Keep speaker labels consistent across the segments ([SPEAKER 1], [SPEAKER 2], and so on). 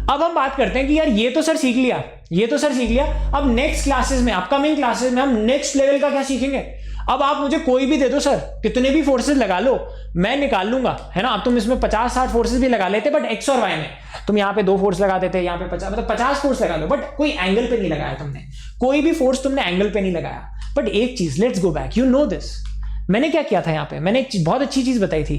[SPEAKER 1] अब हम बात करते हैं कि यार ये तो सर सीख लिया, ये तो सर सीख लिया, अब नेक्स्ट क्लासेस में, अपकमिंग क्लासेस में हम नेक्स्ट लेवल का क्या सीखेंगे। अब आप मुझे कोई भी दे दो सर, कितने भी फोर्सेस लगा लो, मैं निकाल लूंगा, है ना। अब तुम इसमें 50-60 फोर्सेस भी लगा लेते, बट एक्स और वाई में तुम यहाँ पे 2 फोर्स लगा देते, यहाँ पे 50, मतलब 50 फोर्स लगा लो, बट कोई एंगल पे नहीं लगाया तुमने, कोई भी फोर्स तुमने एंगल पे नहीं लगाया। बट एक चीज, let's go back, you know this, मैंने क्या किया था यहाँ पे, मैंने एक बहुत अच्छी चीज बताई थी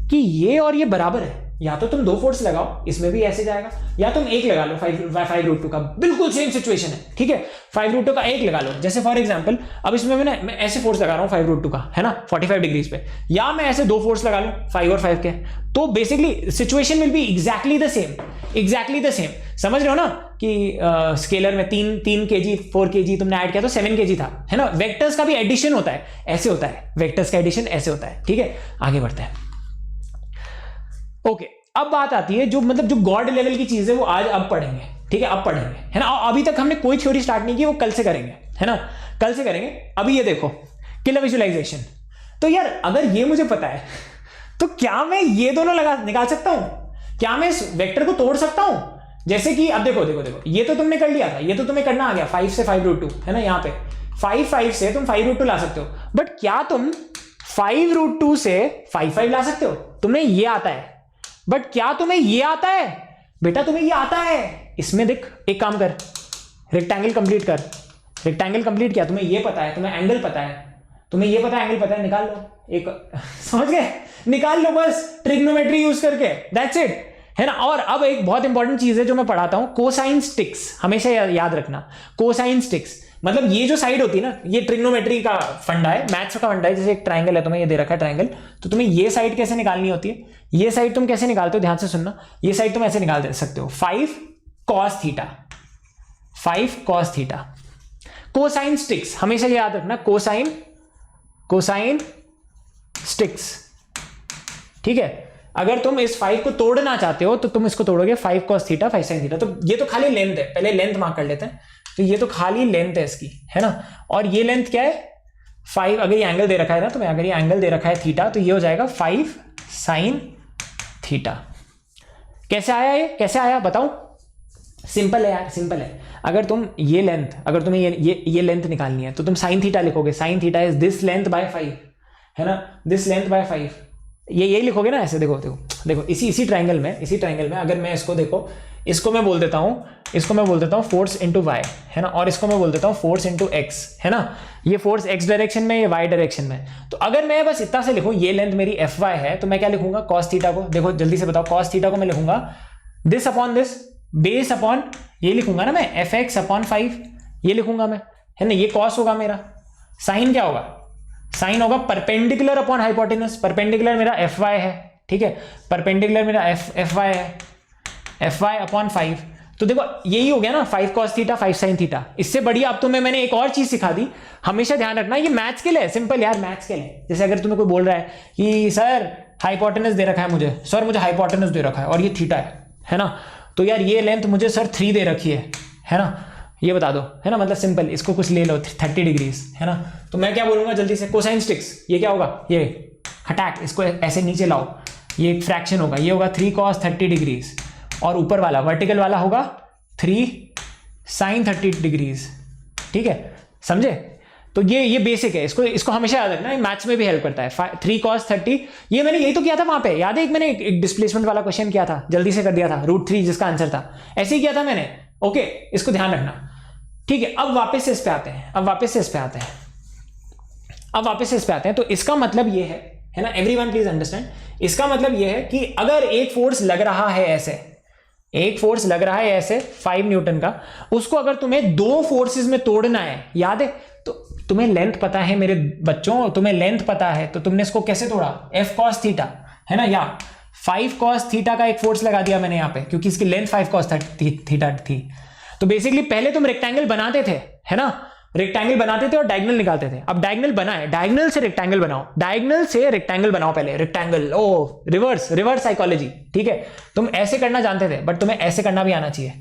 [SPEAKER 1] कि ये और ये बराबर है, या तो तुम 2 फोर्स लगाओ, इसमें भी ऐसे जाएगा, या तुम एक लगा लो 5√2 का, बिल्कुल सेम सिचुएशन है, ठीक है, 5√2 का एक लगा लो। जैसे फॉर एग्जांपल अब इसमें मैं ऐसे फोर्स लगा रहा हूं 5√2 का, है ना, 45 डिग्रीज पे, या मैं ऐसे 2 फोर्स लगा लूं 5 और 5 के, तो basically situation will be exactly the same, exactly the same. समझ रहे हो ना कि स्केलर में 3 kg 4 kg तुमने ऐड किया तो 7 kg था, है ना। वेक्टर्स का भी एडिशन होता है, ऐसे होता है, वेक्टर्स का एडिशन ऐसे होता है, ठीक है। आगे बढ़ते हैं। ओके, अब बात आती है जो मतलब जो गॉड लेवल की चीज है वो आज अब पढ़ेंगे, ठीक है, अब पढ़ेंगे, है ना। अभी तक हमने कोई थ्योरी स्टार्ट नहीं की, वो कल से करेंगे, है ना, कल से करेंगे। अभी ये देखो किलर विजुअलाइजेशन, तो यार अगर ये मुझे पता है तो क्या मैं ये दोनों निकाल सकता हूं, क्या मैं इस वेक्टर को तोड़ सकता हूं। जैसे कि अब देखो देखो देखो, ये तो तुमने कर लिया था, ये तो तुम्हें करना आ गया 5 से 5√2, है ना। यहाँ पे 5 से तुम 5√2 ला सकते हो, बट क्या तुम 5√2 से 5 ला सकते हो, तुम्हें ये आता है, बट क्या तुम्हें ये आता है, बेटा तुम्हें ये आता है। इसमें देख, एक काम कर, रेक्टेंगल कंप्लीट कर, रेक्टेंगल कंप्लीट किया, तुम्हें ये पता है, तुम्हें एंगल पता है, तुम्हें ये पता है, एंगल पता है, निकाल लो एक समझ गए, निकाल लो बस ट्रिग्नोमेट्री यूज करके, दैट्स इट, है ना। और अब एक बहुत इंपॉर्टेंट चीज है जो मैं पढ़ाता हूं, कोसाइन स्टिक्स, हमेशा याद रखना, कोसाइन स्टिक्स, मतलब ये जो साइड होती है ना, ये ट्रिग्नोमेट्री का फंडा है, मैथ्स का फंडा है। जैसे एक ट्रायंगल है, तुम्हें ये दे रखा है ट्रायंगल, तो तुम्हें ये साइड कैसे निकालनी होती है, ये साइड तुम कैसे निकालते हो, ध्यान से सुनना, ये साइड तुम ऐसे निकाल सकते हो, 5 cos theta, 5 cos theta. Cosine sticks हमेशा याद रखना, कोसाइन स्टिक्स, ठीक है। अगर तुम इस 5 को तोड़ना चाहते हो तो तुम इसको तोड़ोगे 5 cos थीटा 5 sin थीटा। तो ये तो खाली लेंथ है, पहले लेंथ मार्क कर लेते हैं, तो ये तो खाली लेंथ है इसकी, है ना। और ये लेंथ क्या है 5, अगर ये एंगल दे रखा है ना, तो अगर ये एंगल दे रखा है थीटा, तो ये हो जाएगा 5 sin थीटा। कैसे आया, ये कैसे आया बताऊं, सिंपल है यार, सिंपल है। अगर तुम ये लेंथ, अगर तुम्हें ये लेंथ निकालनी है तो तुम sin थीटा लिखोगे, sin theta is this length bye 5, है ना, दिस लेंथ बाय 5, ये लिखोगे ना ऐसे। देखो देखो देखो, इसी ट्रायंगल में अगर मैं इसको देखो, इसको मैं बोल देता हूं फोर्स इनटू y, है ना, और इसको मैं बोल देता हूं फोर्स इनटू x, है ना। ये फोर्स x डायरेक्शन में, ये y डायरेक्शन में। तो अगर मैं बस इतना से लिखूं, ये लेंथ मेरी fy है, तो मैं क्या लिखूंगा, cos थीटा को, देखो जल्दी से बताओ, cos थीटा को मैं लिखूंगा this upon this, base upon ये लिखूंगा ना मैं, fx अपॉन 5, ये लिखूंगा मैं, है ना। ये cos होगा मेरा, साइन क्या होगा, साइन होगा परपेंडिकुलर अपॉन हाइपोटेनस, परपेंडिकुलर मेरा fy है, ठीक है, परपेंडिकुलर मेरा fy है, fy अपॉन 5। तो देखो यही हो गया ना, 5 cos थीटा 5 sin थीटा। इससे बढ़िया अब तुम्हें मैंने एक और चीज सिखा दी, हमेशा ध्यान रखना, ये मैथ्स के लिए सिंपल यार, मैथ्स के लिए। जैसे अगर तुम्हें कोई बोल रहा है कि सर हाइपोटेनस दे रखा है मुझे, सर मुझे हाइपोटेनस दे रखा है और ये थीटा है ना, तो यार ये लेंथ मुझे सर 3 दे रखी है ना, ये बता दो, है ना, मतलब सिंपल, इसको कुछ ले लो 30 डिग्रीज, है ना। तो मैं क्या बोलूंगा जल्दी से, कोसाइन स्टिक्स, ये क्या होगा, ये हटाक, इसको ऐसे नीचे लाओ, ये एक फ्रैक्शन होगा, ये होगा 3 cos 30 डिग्रीज, और ऊपर वाला वर्टिकल वाला होगा 3 sin 30 डिग्रीज, ठीक है, समझे। तो ये बेसिक है, इसको हमेशा याद रखना, मैथ्स में भी हेल्प करता है। 3 cos 30, ये मैंने यही तो किया था वहां पे, याद है, मैंने एक डिस्प्लेसमेंट वाला क्वेश्चन किया था, जल्दी से कर दिया था, √3 जिसका आंसर था, ऐसे ही किया था मैंने। ओके, इसको ध्यान रखना, ठीक है। अब वापस से इस पे आते हैं, तो इसका मतलब ये है ना, एवरीवन प्लीज अंडरस्टैंड, इसका मतलब ये है कि अगर एक फोर्स लग रहा है ऐसे 5 न्यूटन का, उसको अगर तुम्हें 2 फोर्सेस में तोड़ना है, याद है, तो तुम्हें लेंथ पता है मेरे बच्चों, तुम्हें लेंथ पता है, तो तुमने इसको कैसे तोड़ा, f cos थीटा, है ना, या 5 cos थीटा का एक फोर्स लगा दिया मैंने यहाँ पे, क्योंकि इसकी लेंथ 5 cos थीटा थी। तो बेसिकली पहले तुम रेक्टेंगल बनाते थे, है ना, रेक्टेंगल बनाते थे और डायगोनल निकालते थे। अब डायगोनल बनाए, डायगोनल से रेक्टेंगल बनाओ, पहले रेक्टेंगल, ओ रिवर्स साइकोलॉजी, ठीक है। तुम ऐसे करना जानते थे, बट तुम्हें ऐसे करना भी आना चाहिए।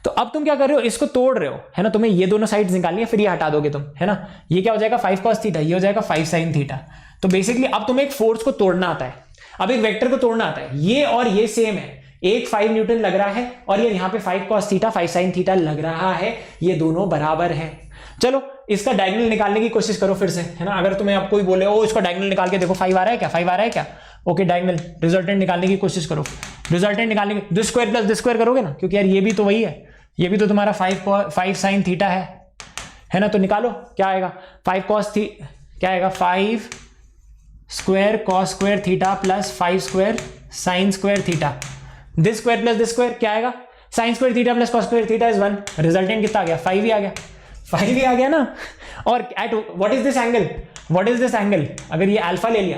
[SPEAKER 1] तो अब तुम क्या कर रहे हो, इसको तोड़ रहे हो, है ना, तुम्हें ये दोनों साइड्स निकालनी है, फिर ये हटा दोगे तुम, है ना, ये क्या हो जाएगा 5 cos थीटा, ये हो जाएगा 5 sin थीटा। तो बेसिकली अब तुम्हें एक फोर्स को तोड़ना आता है, अब एक वेक्टर को तोड़ना आता है, ये और ये सेम है, एक 5 न्यूटन लग रहा है और यार यहाँ पे 5 cos थीटा 5 sin थीटा लग रहा है, ये दोनों बराबर है। चलो इसका डायगोनल निकालने की कोशिश करो फिर से, है ना। अगर तुम्हें आप कोई बोले ओ इसका डायगोनल निकाल के देखो 5 आ रहा है क्या, 5 आ रहा है क्या, ओके डायगोनल रिजल्टेंट निकालने की कोशिश करो। रिजल्टेंट निकालने की this square plus this square करोगे ना, क्योंकि यार ये भी तो वही है, ये भी तो तुम्हारा 5 sin थीटा है ना। तो निकालो क्या आएगा, 5 cos क्या आएगा 5 square cos square theta plus 5 square sin square theta, this square plus this square क्या आएगा, sin square theta plus cos square theta is 1। Resultant कितना आ गया, 5 ही आ गया, 5 ही आ गया ना। और at what is this angle, what is this angle, अगर ये अल्फा ले लिया,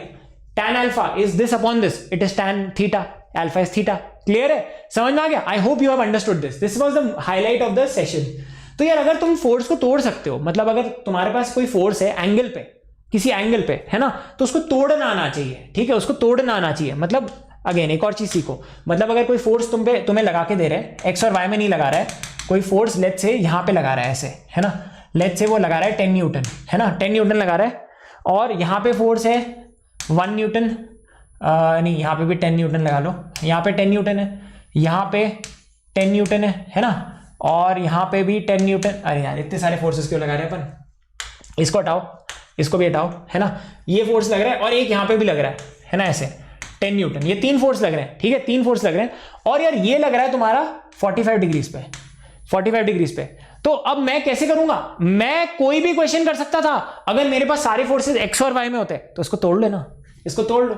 [SPEAKER 1] tan alpha is this upon this, it is tan theta, alpha is theta. Clear है, समझ में आ गया। I hope you have understood this was the highlight of the session. तो यार अगर तुम फोर्स को तोड़ सकते हो, मतलब अगर तुम्हारे पास कोई फोर्स है एंगल पे, किसी एंगल पे, है ना, तो उसको तोड़ना आना चाहिए, ठीक है, उसको तोड़ना आना चाहिए। मतलब अगेन एक और चीज सीखो, मतलब अगर कोई फोर्स तुम्हें लगा के दे रहे हैं, एक्स और वाई में नहीं लगा रहा है, कोई फोर्स लेट्स से यहाँ पे लगा रहा है ऐसे, है ना, लेट्स से वो लगा रहा है 10 न्यूटन, है ना, 10 न्यूटन लगा रहा है, और यहाँ पे फोर्स है 1 न्यूटन, नहीं यहाँ पे भी 10 न्यूटन लगा लो, यहाँ पे 10 न्यूटन है, यहाँ पे 10 न्यूटन है ना, और यहाँ पे भी 10 न्यूटन। अरे यार इतने सारे फोर्सेस क्यों लगा रहे हैं अपन, इसको हटाओ, इसको भी हटाओ, है ना, ये फोर्स लग रहा है और एक यहाँ पे भी लग रहा है ना, ऐसे 10 न्यूटन, ये 3 फोर्स लग रहे हैं, ठीक है, 3 फोर्स लग रहे हैं। और यार ये लग रहा है तुम्हारा 45 डिग्रीज पे, 45 डिग्रीज पे। तो अब मैं कैसे करूंगा, मैं कोई भी क्वेश्चन कर सकता था, अगर मेरे पास सारे फोर्सेस एक्स और वाई में होते तो इसको तोड़ लेना, इसको तोड़ लो,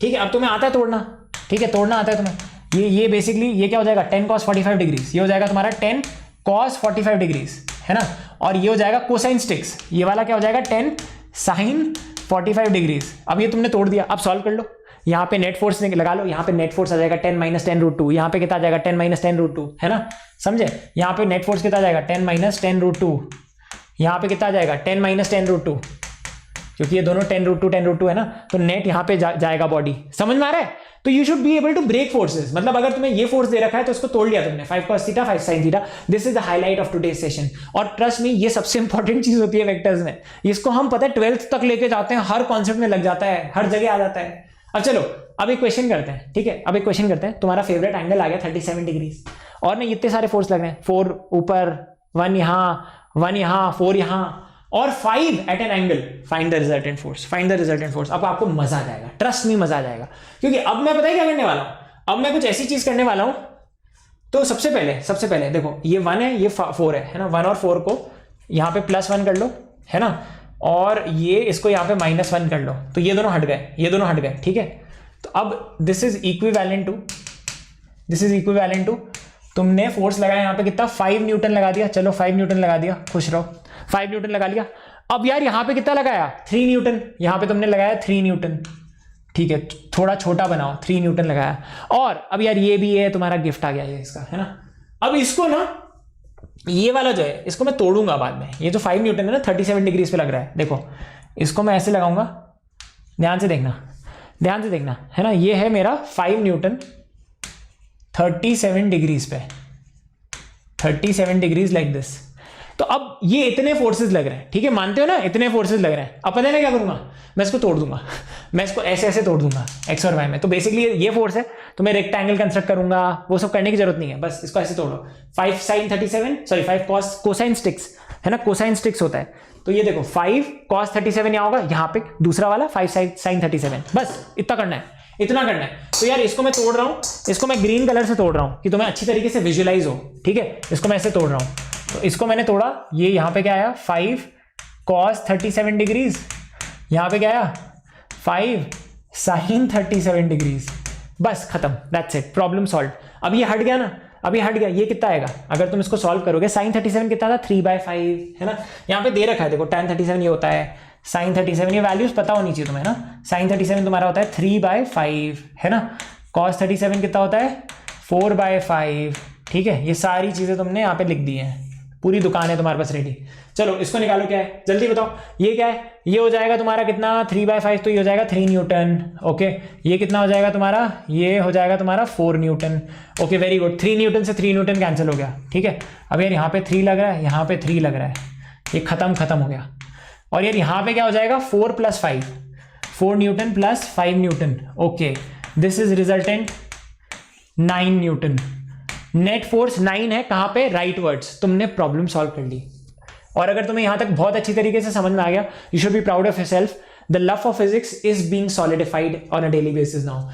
[SPEAKER 1] ठीक है। अब तुम्हें आता है तोड़ना, ठीक है, तोड़ना आता है तुम्हें। ये बेसिकली ये क्या हो जाएगा 10 cos 45 डिग्रीज, ये हो जाएगा तुम्हारा 10 cos 45 डिग्रीज, है ना, और ये हो जाएगा कोसाइन स्टिक्स, ये वाला क्या हो जाएगा 10 sin 45 डिग्रीज। अब ये तुमने तोड़ दिया, अब सॉल्व कर लो, यहाँ पे नेट फोर्स लगा लो, यहाँ पे नेट फोर्स आ जाएगा 10 - 10√2, यहाँ पे कितना आ जाएगा 10 - 10√2, है ना, समझे। यहाँ पे नेट फोर्स कितना आ जाएगा 10 - 10√2, यहाँ पे कितना आ जाएगा 10 - 10√2, क्योंकि ये दोनों 10√2 है ना, तो नेट यहाँ पे जाएगा बॉडी, समझ में आ रहा है। तो you should be able to break forces, मतलब अगर तुम्हें ये फोर्स दे रखा है तो इसको तोड़ लिया तुमने, 5 cos theta 5 sin theta. This is the highlight of today's session. और ट्रस्ट मी ये सबसे इंपॉर्टेंट चीज होती है वेक्टर्स में, इसको हम पता है 12th तक लेके जाते हैं, हर कॉन्सेप्ट में लग जाता है, हर जगह आ जाता है। अब चलो अब एक क्वेश्चन करते हैं, ठीक है, अब एक क्वेश्चन करते हैं। तुम्हारा फेवरेट एंगल आ गया 37 डिग्रीज, और ना इतने सारे फोर्स लग रहे हैं, 4 ऊपर, 1 यहाँ, 1 यहाँ, 4 यहाँ, और 5 at an angle. Find the resultant force, find the resultant force. अब आपको मजा आ जाएगा, ट्रस्ट मी मजा आ जाएगा, क्योंकि अब मैं पता है क्या करने वाला हूं, अब मैं कुछ ऐसी चीज करने वाला हूं। तो सबसे पहले देखो ये 1 है, ये 4 है ना, 1 और 4 को यहाँ पे +1 कर लो, है ना, और ये इसको यहाँ पे -1 कर लो, तो ये दोनों हट गए, ये दोनों हट गए, ठीक है। तो अब दिस इज इक्विवेलेंट टू तुमने फोर्स लगाया यहाँ पे कितना 5 न्यूटन लगा दिया, चलो 5 न्यूटन लगा दिया, खुश रहो, 5 न्यूटन लगा लिया। अब यार यहाँ पे कितना लगाया 3 न्यूटन, यहाँ पे तुमने लगाया 3 न्यूटन, ठीक है, थोड़ा छोटा बनाओ, 3 न्यूटन लगाया। और अब यार ये भी है तुम्हारा गिफ्ट आ गया ये इसका, है ना। अब इसको ना, ये वाला जो है इसको मैं तोड़ूंगा बाद में, ये जो 5 न्यूटन है ना 37 डिग्रीज पे लग रहा है, देखो इसको मैं ऐसे लगाऊंगा, ध्यान से देखना, है ना, ये है मेरा 5 न्यूटन 37 डिग्रीज पे, 37 डिग्रीज लाइक दिस। तो अब ये इतने फोर्सेस लग रहे हैं, ठीक है, मानते हो ना, इतने फोर्सेस लग रहे हैं। अब पता है मैं क्या करूंगा, मैं इसको तोड़ दूंगा, मैं इसको ऐसे तोड़ दूंगा एक्स और वाई में। तो बेसिकली ये फोर्स है, तो मैं रेक्टेंगल कंस्ट्रक्ट करूंगा, वो सब करने की जरूरत नहीं है, बस इसको ऐसे तोड़ो। 5 cos कोसाइन स्टिक्स, है ना, कोसाइन स्टिक्स होता है। तो ये देखो 5 cos 37 यहाँ होगा, यहाँ पे दूसरा वाला 5 sin 37, बस इतना करना है, इतना करना है। तो यार इसको मैं तोड़ रहा हूँ, इसको मैं ग्रीन कलर से तोड़ रहा हूँ कि तुम्हें अच्छी तरीके से विजुअलाइज हो, ठीक है। इसको मैं ऐसे तोड़ रहा हूँ, तो इसको मैंने तोड़ा, ये यहाँ पे क्या आया 5 cos 37 डिग्रीज, यहाँ पे क्या आया 5 sin 37 डिग्रीज, बस खत्म, दैट्स इट, प्रॉब्लम सॉल्व। अब ये हट गया ना, अब ये हट गया, ये कितना आएगा अगर तुम इसको सॉल्व करोगे, sin 37 कितना था 3/5, है ना, यहाँ पे दे रखा है देखो, tan 37 ये होता है, sin 37 ये वैल्यूज पता होनी चाहिए तुम्हें ना, sin 37 तुम्हारा होता है 3/5, है ना, cos 37 कितना होता है 4/5, ठीक है। ये सारी चीजें तुमने यहाँ पे लिख दी हैं, पूरी दुकान है तुम्हारे पास रेडी। चलो इसको निकालो, क्या है जल्दी बताओ, ये क्या है, ये हो जाएगा तुम्हारा कितना 3/5, तो ये हो जाएगा 3 न्यूटन, ओके। ये कितना हो जाएगा तुम्हारा, ये हो जाएगा तुम्हारा 4 Newton, okay, very good. 3 Newton से 3 न्यूटन कैंसिल हो गया, ठीक है। अब यार यहाँ पे 3 लग रहा है, यहाँ पे 3 लग रहा है, ये खत्म हो गया। और यार यहाँ पे क्या हो जाएगा 4 + 5, 4 Newton + 5 Newton, okay. This is resultant 9 Newton. Net force 9 है, कहां पे? Right words. तुमने प्रॉब्लम सॉल्व कर ली। और अगर तुम्हें यहां तक बहुत अच्छी तरीके से समझ में आ गया, you should be proud of yourself. The love for physics is being solidified on a daily basis now.